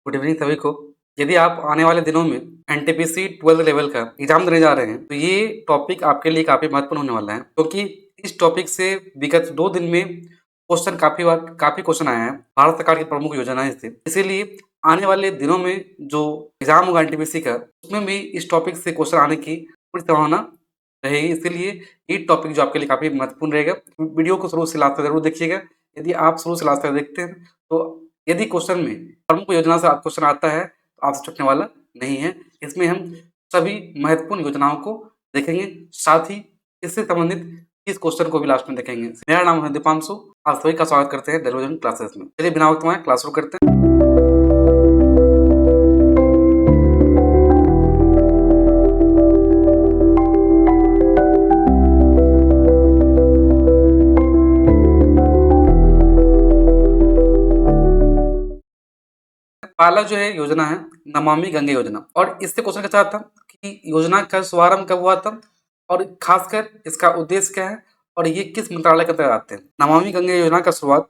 Good evening सभी को। यदि आप आने वाले दिनों में एनटीपीसी 12th लेवल का एग्जाम देने जा रहे हैं तो ये टॉपिक आपके लिए काफी महत्वपूर्ण होने वाला है, क्योंकि इस टॉपिक से विगत 2 दिन में क्वेश्चन काफी क्वेश्चन आए हैं भारत सरकार की प्रमुख योजनाएं से। इसीलिए आने वाले दिनों में जो एग्जाम होगा एनटीपीसी का, उसमें भी इस टॉपिक से क्वेश्चन आने की पूरी संभावना रहेगी। इसीलिए ये टॉपिक जो आपके लिए काफी महत्वपूर्ण रहेगा। वीडियो को शुरू से लास्ट तक जरूर देखिएगा। यदि आप शुरू से लास्ट तक देखते हैं तो यदि क्वेश्चन में प्रमुख योजना से क्वेश्चन आता है तो आपसे छूटने वाला नहीं है। इसमें हम सभी महत्वपूर्ण योजनाओं को देखेंगे, साथ ही इससे संबंधित इस क्वेश्चन को भी लास्ट में देखेंगे। मेरा नाम है दीपांशु, आप सभी का स्वागत करते हैं डेलीविजन क्लासेस में। चलिए बिना वक्त में क्लास शुरू करते हैं। पहला जो है योजना है नमामि गंगे योजना, और इससे क्वेश्चन क्या था कि योजना का शुभारंभ कब हुआ था और खासकर इसका उद्देश्य क्या है और ये किस मंत्रालय के तहत आते हैं। नमामि गंगे योजना का शुरुआत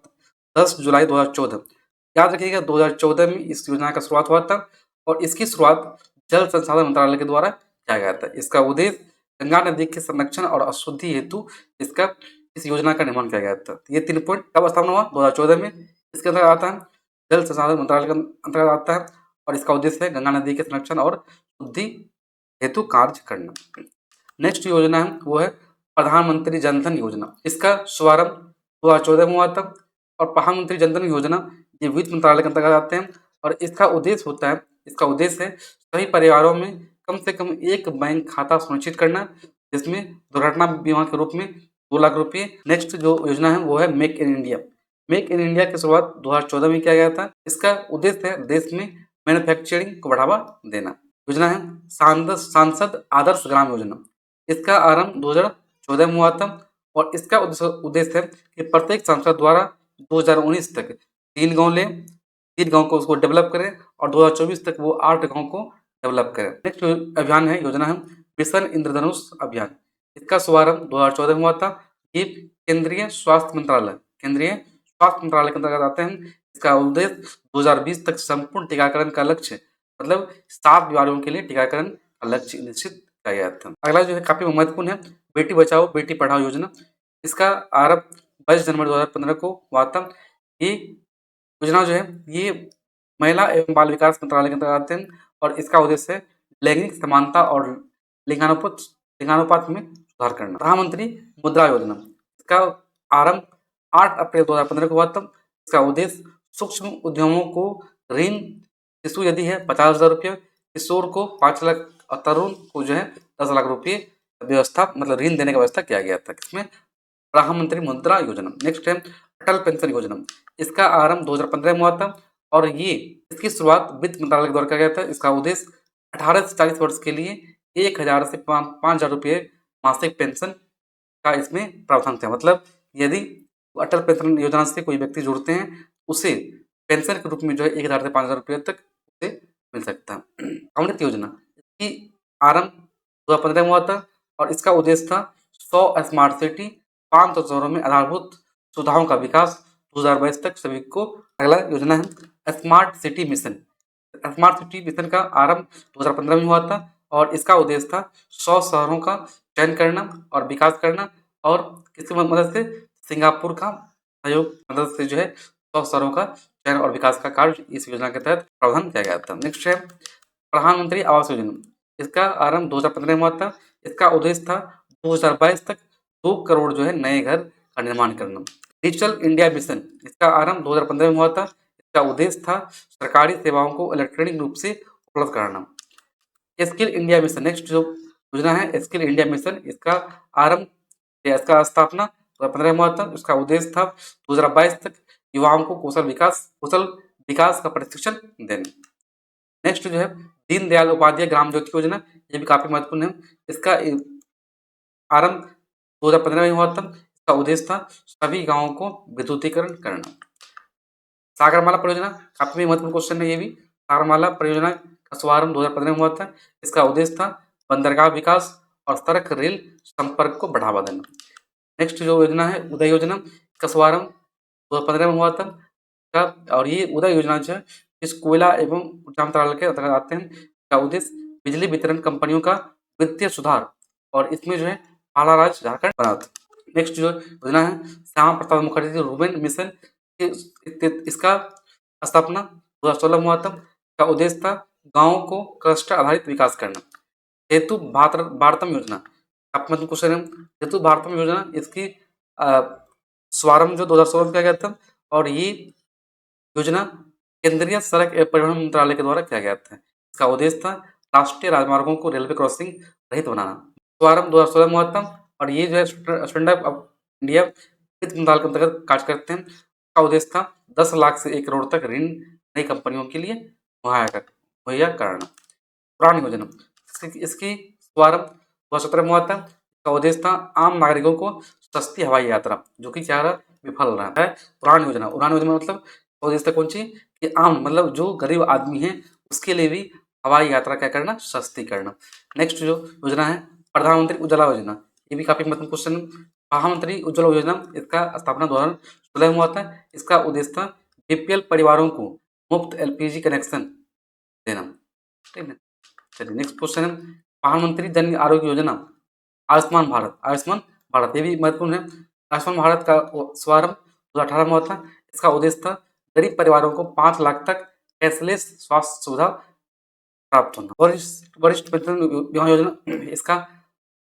10 जुलाई 2014, याद रखिएगा 2014 में इस योजना का शुरुआत हुआ था और इसकी शुरुआत जल संसाधन मंत्रालय के द्वारा किया गया था। इसका उद्देश्य गंगा नदी के संरक्षण और अशुद्धि हेतु इस योजना का निर्माण किया गया था। ये 3 पॉइंट कब स्थापना हुआ 2014 में। इसके अंतर्गत आता है जल संसाधन मंत्रालय के अंतर्गत आता है और इसका उद्देश्य है गंगा नदी के संरक्षण और शुद्धि हेतु कार्य करना। नेक्स्ट योजना है वो है प्रधानमंत्री जनधन योजना। इसका शुभारंभ 2014 में हुआ था और प्रधानमंत्री जनधन योजना ये वित्त मंत्रालय के अंतर्गत आते हैं और इसका उद्देश्य है सभी परिवारों में कम से कम एक बैंक खाता सुनिश्चित करना, जिसमें दुर्घटना बीमा के रूप में 2 लाख रुपये। नेक्स्ट जो योजना है वो है make in India. Make in India की शुरुआत 2014 में किया गया था। इसका उद्देश्य है देश में मैन्युफैक्चरिंग को बढ़ावा देना। योजना है सांसद आदर्श ग्राम योजना। इसका आरंभ 2014 में हुआ था और इसका उद्देश्य है कि प्रत्येक सांसद द्वारा 2019 तक 3 गांव को उसको डेवलप करें और 2024 तक वो 8 गांव को डेवलप करें। नेक्स्ट अभियान है योजना है मिशन इंद्रधनुष अभियान। इसका शुभारंभ 2014 में हुआ था। ये केंद्रीय स्वास्थ्य मंत्रालय के अंतर्गत आते हैं। इसका उद्देश्य 2020 तक संपूर्ण टीकाकरण का लक्ष्य, मतलब 7 बीमारियों के लिए टीकाकरण का लक्ष्य निश्चित किया गया था। अगला जो है काफी महत्वपूर्ण है बेटी बचाओ बेटी पढ़ाओ योजना। इसका आरंभ 22 जनवरी 2015 को हुआ था। ये योजना जो है ये महिला एवं बाल विकास मंत्रालय के अंतर्गत आते हैं और इसका उद्देश्य है लैंगिक समानता और लिंगानुपात में सुधार करना। प्रधानमंत्री मुद्रा योजना। इसका आरंभ 8 अप्रैल 2015 को हुआ था। इसका उद्देश्य सूक्ष्म उद्यमों को ऋण, शिशु यदि है 50,000 रुपये, किशोर को 5 लाख और तरुण को जो है 10 लाख रुपये व्यवस्था, मतलब ऋण देने का व्यवस्था किया गया था। इसमें प्रधानमंत्री मुद्रा योजना। नेक्स्ट है अटल पेंशन योजना। इसका आरंभ 2015 में हुआ था और इसकी शुरुआत वित्त मंत्रालय के द्वारा किया गया था। इसका उद्देश्य 18 से 40 वर्ष के लिए 1,000 से 5,000 रुपये मासिक पेंशन का इसमें प्रावधान था। मतलब यदि अटल पेंशन योजना से कोई व्यक्ति जुड़ते हैं उसे पेंशन के रूप में जो है 1,000 से 5,000 रुपये तक उसे मिल सकता है। अमृत योजना, इसकी आरंभ 2015 में हुआ था और इसका उद्देश्य था 100 स्मार्ट सिटी 500 शहरों में आधारभूत सुविधाओं का विकास 2022 तक सभी को। अगला योजना है smart city mission. Smart city mission का आरंभ 2015 में हुआ था और इसका उद्देश्य था 100 शहरों का चयन करना और विकास करना और किसकी मदद से, सिंगापुर का सहयोग मदद से जो है 100 शहरों का चयन और विकास का कार्य इस योजना के तहत प्रावधान किया गया था। नेक्स्ट है प्रधानमंत्री आवास योजना। इसका आरंभ 2015 में हुआ था। इसका उद्देश्य था 2022 तक 2 करोड़ जो है नए घर का निर्माण करना। Digital India mission. इसका आरंभ 2015 में हुआ था। इसका उद्देश्य था सरकारी सेवाओं को इलेक्ट्रॉनिक रूप से उपलब्ध कराना। Skill India mission. नेक्स्ट जो योजना है स्किल इंडिया मिशन। इसका स्थापना 2015 में हुआ था। इसका उद्देश्य था 2022 तक युवाओं को कौशल विकास का प्रशिक्षण देना। नेक्स्ट जो है दीनदयाल उपाध्याय ग्राम ज्योति योजना, ये भी काफी महत्वपूर्ण है। इसका आरंभ 2015 में हुआ था। इसका उद्देश्य था सभी गांवों को विद्युतीकरण करना। सागरमाला परियोजना काफी महत्वपूर्ण क्वेश्चन है ये भी। सागरमाला परियोजना का शुभारंभ 2015 में हुआ था। इसका उद्देश्य था बंदरगाह विकास और सड़क रेल संपर्क को बढ़ावा देना। नेक्स्ट जो योजना है उदय योजना, इसका शुभारंभ 2015 में हुआ था और ये उदय योजना जो है इस कोयला एवं ऊर्जा मंत्रालय के अंतर्गत आते हैं। इसका उद्देश्य बिजली वितरण कंपनियों का वित्तीय सुधार, और इसमें जो है पहला राज्य झारखंड बना था। नेक्स्ट जो योजना है श्यामा प्रसाद मुखर्जी रूरबन मिशन, इसका स्थापना 2016 में हुआ था। इसका उद्देश्य था गाँवों को क्लस्टर आधारित विकास करना। हेतु भारतम योजना, आप मतलब क्वेश्चन है, हेतु भारतम योजना इसकी शुभारंभ जो 2016 में किया गया था, और ये योजना केंद्रीय सड़क एवं परिवहन मंत्रालय के द्वारा किया गया था। इसका उद्देश्य था राष्ट्रीय राजमार्गों को रेलवे क्रॉसिंग रहित बनाना। शुभारंभ 2016 में हुआ था, और ये जो है स्टैंड अप इंडिया वित्त मंत्रालय के अंतर्गत कार्य करते हैं। इसका उद्देश्य था 10 लाख से 1 करोड़ तक ऋण नई कंपनियों के लिए मुहैया कराना। उड़ान योजना, इसकी शुभारंभ 2017 में हुआ था। इसका उद्देश्य था आम नागरिकों को सस्ती हवाई यात्रा, जो कि क्या रहा, विफल रहा है। उड़ान योजना मतलब उद्देश्य कौन सी कि आम मतलब जो गरीब आदमी है उसके लिए भी हवाई यात्रा क्या करना, सस्ती करना। नेक्स्ट जो योजना है प्रधानमंत्री उज्ज्वला योजना, ये भी काफी महत्वपूर्ण क्वेश्चन है। प्रधानमंत्री उज्ज्वला योजना इसका स्थापना 2016 में हुआ था। इसका उद्देश्य था बीपीएल परिवारों को मुफ्त एलपीजी कनेक्शन देना। ठीक है, चलिए नेक्स्ट क्वेश्चन है प्रधानमंत्री जन आरोग्य योजना आयुष्मान भारत ये भी महत्वपूर्ण है। आयुष्मान भारत का शुभारंभ 2018 में हुआ था। इसका उद्देश्य था गरीब परिवारों को 5 लाख तक कैशलेस स्वास्थ्य सुविधा प्राप्त होना। वरिष्ठ पेंशन बीमा योजना, इसका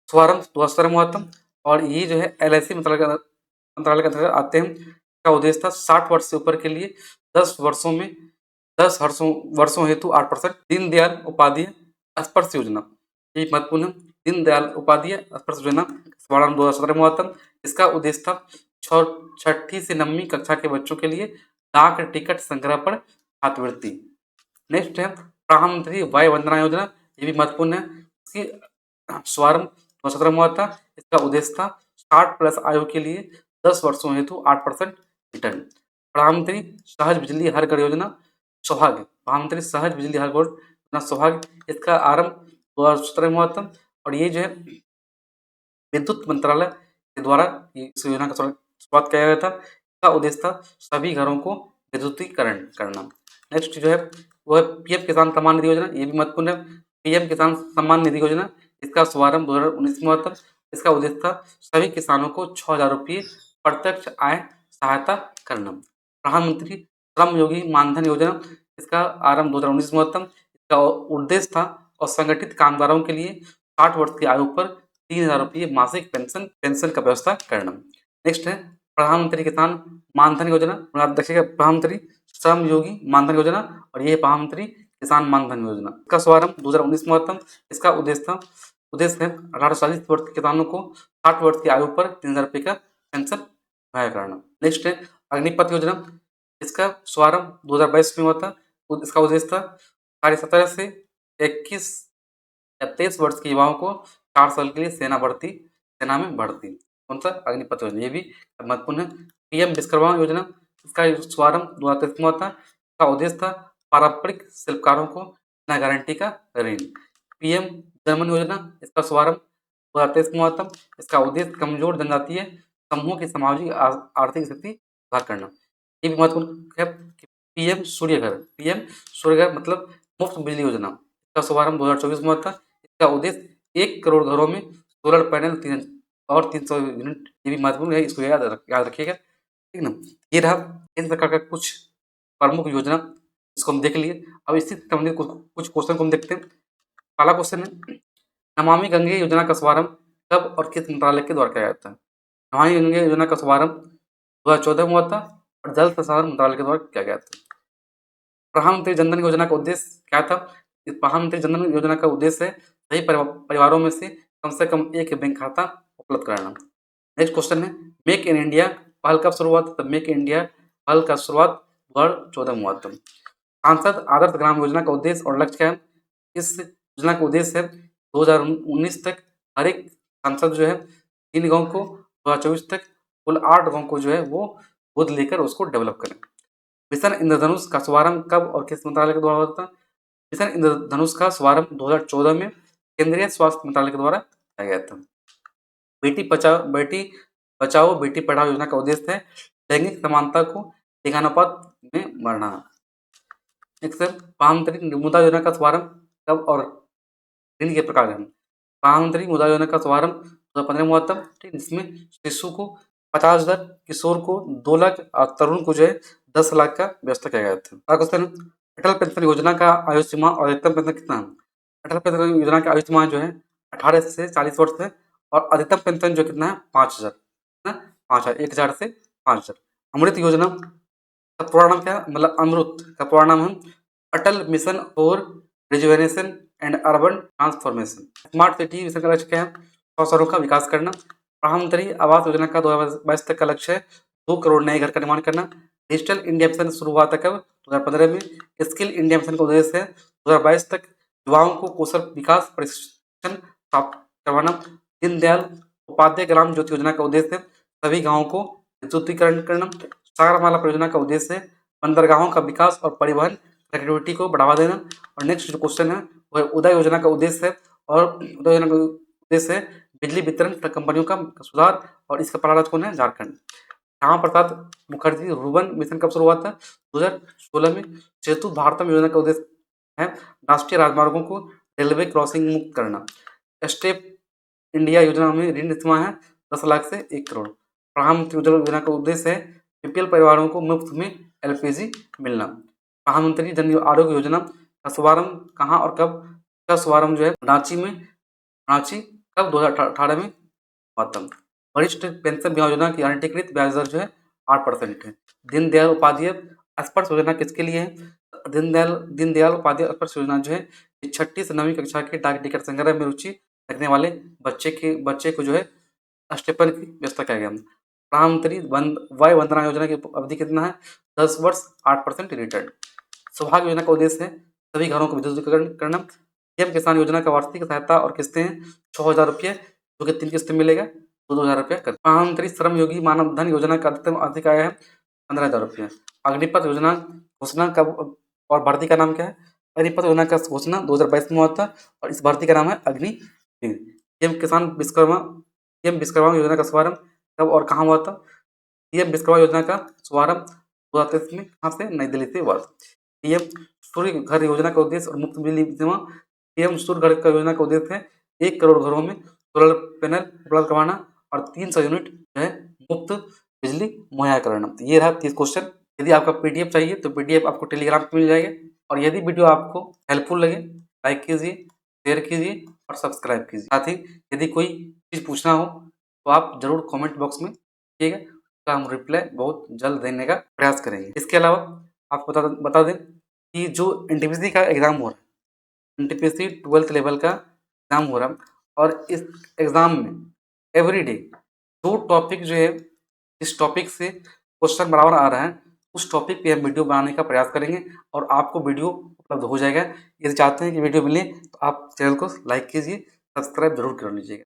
शुभारंभ 2017 में हुआ था, और ये जो है LIC मंत्रालय के अंतर्गत आते हैं। इसका उद्देश्य था 60 वर्ष से ऊपर के लिए 10 वर्षों हेतु 8%। दीनदयाल उपाध्याय स्पर्श योजना, ये महत्वपूर्ण है। दीनदयाल उपाध्याय स्पर्श योजना शुभारंभ 2017 में हुआ था। इसका उद्देश्य था 6ठी से 9वीं कक्षा के बच्चों के लिए डाक टिकट संग्रह पर छात्रवृत्ति। नेक्स्ट है प्रधानमंत्री वय वंदना योजना, ये भी महत्वपूर्ण है। इसकी शुभारंभ 2017 में हुआ था। इसका उद्देश्य था 60+ आयु के लिए 10 वर्षों हेतु 8% रिटर्न। प्रधानमंत्री सहज बिजली हर घर योजना सौभाग्य, प्रधानमंत्री सहज बिजली हर घर योजना सौभाग्य, इसका आरंभ 2017 में हुआ था, और ये जो है विद्युत मंत्रालय के द्वारा इस योजना का शुरुआत किया गया था। इसका उद्देश्य था सभी घरों को विद्युतीकरण करना। नेक्स्ट जो है वो है पीएम किसान सम्मान निधि योजना, ये भी महत्वपूर्ण है। पीएम किसान सम्मान निधि योजना इसका शुभारंभ 2019 में हुआ था। इसका उद्देश्य था सभी किसानों को 6,000 रुपये प्रत्यक्ष आय सहायता करना। प्रधानमंत्री श्रम योगी मानधन योजना, इसका आरंभ 2019 में हुआ था। इसका उद्देश्य था असंगठित कामगारों के लिए 60 वर्ष की आयु पर 3,000 रुपये मासिक पेंशन का व्यवस्था करना। नेक्स्ट है प्रधानमंत्री किसान मानधन योजना, आप देखिएगा प्रधानमंत्री श्रम योगी मानधन योजना, और ये प्रधानमंत्री किसान मानधन योजना का शुभारंभ 2019 में हुआ था। इसका उद्देश्य है 18 से 40 वर्ष के किसानों को 60 वर्ष की आयु पर 3,000 रुपये का पेंशन मुहैया कराना। नेक्स्ट है अग्निपथ योजना, इसका शुभारंभ 2022 में हुआ था। इसका उद्देश्य था 17 से 21 या 23 वर्ष के युवाओं को 4 साल के लिए सेना में भर्ती। कौन सा, अग्निपथ योजना, ये भी महत्वपूर्ण है। पीएम विश्वकर्मा योजना, इसका शुभारंभ 2023 में हुआ था। इसका उद्देश्य था पारंपरिक शिल्पकारों को बिना गारंटी का ऋण। पीएम जनधन योजना, इसका शुभारंभ 2023 में हुआ था। इसका उद्देश्य कमजोर जनजातीय समूहों की सामाजिक आर्थिक स्थिति सुधार करना। ये भी महत्वपूर्ण है। पीएम सूर्य घर मतलब मुफ्त बिजली योजना, इसका शुभारंभ 2024 में हुआ था। इसका उद्देश्य 1 करोड़ घरों में सोलर पैनल 300 यूनिट, ये भी महत्वपूर्ण है, इसको याद रखिएगा, ठीक ना। ये रहा केंद्र सरकार का कुछ प्रमुख योजना, इसको हम देख लिए। अब इसी संबंधित कुछ क्वेश्चन को हम देखते हैं। पहला क्वेश्चन है नमामि गंगे योजना का शुभारंभ कब और किस मंत्रालय के द्वारा किया जाता है। नमामि गंगे योजना का शुभारंभ 2014 में हुआ था, और जल संसाधन मंत्रालय के द्वारा किया गया था। प्रधानमंत्री जनधन योजना का उद्देश्य क्या था। प्रधानमंत्री जनधन योजना का उद्देश्य है सभी परिवारों में से कम एक बैंक खाता उपलब्ध कराना। नेक्स्ट क्वेश्चन है मेक इन इंडिया पहल कब शुरू हुआ था। मेक इन इंडिया पहल का शुरुआत 2014 में हुआ था। सांसद आदर्श ग्राम योजना का उद्देश्य और लक्ष्य क्या है। इस योजना का उद्देश्य है 2019 तक हर एक सांसद जो है 3 गाँव को, 2024 तक कुल 8 गाँव को जो है वो गोद लेकर उसको डेवलप करें। मिशन इंद्रधनुष का शुभारंभ कब और किस मंत्रालय के द्वारा हुआ था। मिशन इंद्रधनुष का शुभारंभ 2014 में केंद्रीय स्वास्थ्य मंत्रालय के द्वारा किया गया था। बेटी बचाओ बेटी पढ़ाओ योजना का उद्देश्य है लैंगिक समानता को लिंगानुपात में बढ़ाना। नेक्स्ट है प्रधानमंत्री मुद्रा योजना का शुभारंभ कब और ऋण के प्रकार हैं। प्रधानमंत्री मुद्रा योजना का शुभारंभ 2015 में हुआ था, ठीक, जिसमें शिशु को 50,000, किशोर को 2 लाख और तरुण को जो है 10 लाख का व्यवस्था किया गया था। अगला क्वेश्चन, अटल पेंशन योजना का आयु सीमा और अधिकतम पेंशन कितना है। अटल पेंशन योजना की आयु सीमा जो है 18 से 40 वर्ष है और अधिकतम पेंशन जो कितना है 5,000, है 5,000, 1,000 से 5,000। अमृत योजना का पूरा नाम क्या है, मतलब अमृत का पूरा नाम है Atal mission for rejuvenation and urban transformation. Smart city mission का लक्ष्य क्या है, 100 शहरों का विकास करना। प्रधानमंत्री आवास योजना का 2022 तक का लक्ष्य है 2 करोड़ नए घर का निर्माण करना। डिजिटल इंडिया मिशन शुरू हुआ था कब, 2015 में। स्किल इंडिया मिशन का उद्देश्य है 2022 तक युवाओं को कौशल विकास प्रशिक्षण प्राप्त करवाना। दीनदयाल उपाध्याय ग्राम ज्योति योजना का उद्देश्य है सभी गाँवों को विद्युतीकरण करना। सागरमाला परियोजना का उद्देश्य है बंदरगाहों का विकास और परिवहन कनेक्टिविटी को बढ़ावा देना। और नेक्स्ट जो क्वेश्चन है वह उदय योजना का उद्देश्य है, और उदय योजना का उद्देश्य है बिजली वितरण कंपनियों का सुधार, और इसका प्रयास कौन है, झारखंड। श्यामा प्रसाद मुखर्जी रुर्बन मिशन कब शुरू हुआ था, 2016 में। सेतु भारतम योजना का उद्देश्य है राष्ट्रीय राजमार्गों को रेलवे क्रॉसिंग मुक्त करना। स्टेप इंडिया योजना में ऋण सीमा है 10 लाख से 1 करोड़। प्रधानमंत्री उज्ज्वला योजना का उद्देश्य है बीपीएल परिवारों को मुफ्त में एलपीजी मिलना। प्रधानमंत्री जन आरोग्य योजना का शुभारंभ कहाँ और कब, का शुभारंभ जो है रांची कब, 2018 में हुआ था। वरिष्ठ पेंशन बीमा योजना की गारंटीकृत ब्याज दर जो है 8% है। दीनदयाल उपाध्याय स्पर्श योजना किसके लिए है, दीनदयाल उपाध्याय स्पर्श योजना जो है 6ठी से 9वीं कक्षा के डाक टिकट संग्रह में रुचि रखने वाले बच्चे को जो है स्टेपन की व्यवस्था किया गया। प्रधानमंत्री वय वंदना योजना की अवधि कितना है, 10 वर्ष, 8% रिटर्न। सौभाग्य योजना का उद्देश्य है सभी घरों को विद्युतीकरण करना। पीएम किसान योजना का वार्षिक सहायता और किस्तें हैं 6,000 रुपये, जो कि 3 किस्तें मिलेगा, 2,000 रुपये कर। प्रधानमंत्री श्रम योगी मानव धन योजना का अधिकतम आर्थिक आय है 15,000 रुपये। अग्निपथ योजना घोषणा का और भर्ती का नाम क्या है, अग्निपथ योजना का घोषणा 2022 में हुआ था और इस भर्ती का नाम है अग्निवीर। पीएम विश्वकर्मा योजना का शुभारंभ कब और कहाँ हुआ था, पीएम विश्वकर्मा योजना का शुभारंभ 2023 में कहाँ से, नई दिल्ली से हुआ था। पीएम सूर्य घर योजना का उद्देश्य और मुफ्त बिजली सीमा। पीएम सूर्य घर का योजना का उद्देश्य है 1 करोड़ घरों में सोलर पैनल उपलब्ध करवाना और 300 यूनिट जो है मुफ्त बिजली मुहैया कराना। ये रहा 30 क्वेश्चन। यदि आपका पीडीएफ चाहिए तो पीडीएफ आपको टेलीग्राम पे मिल जाएगा। और यदि वीडियो आपको हेल्पफुल लगे लाइक कीजिए, शेयर कीजिए और सब्सक्राइब कीजिए। साथ ही यदि कोई चीज़ पूछना हो तो आप जरूर कमेंट बॉक्स में ठीक है, तो हम रिप्लाई बहुत जल्द देने का प्रयास करेंगे। इसके अलावा आपको बता दें कि जो एनटीपीसी का एग्ज़ाम हो रहा है, एनटीपीसी 12th लेवल का एग्ज़ाम हो रहा है, और इस एग्ज़ाम में एवरीडे 2 टॉपिक जो है, इस टॉपिक से क्वेश्चन बराबर आ रहा है, उस टॉपिक पे हम वीडियो बनाने का प्रयास करेंगे और आपको वीडियो उपलब्ध हो जाएगा। यदि चाहते हैं कि वीडियो मिले तो आप चैनल को लाइक कीजिए, सब्सक्राइब जरूर कर लीजिएगा।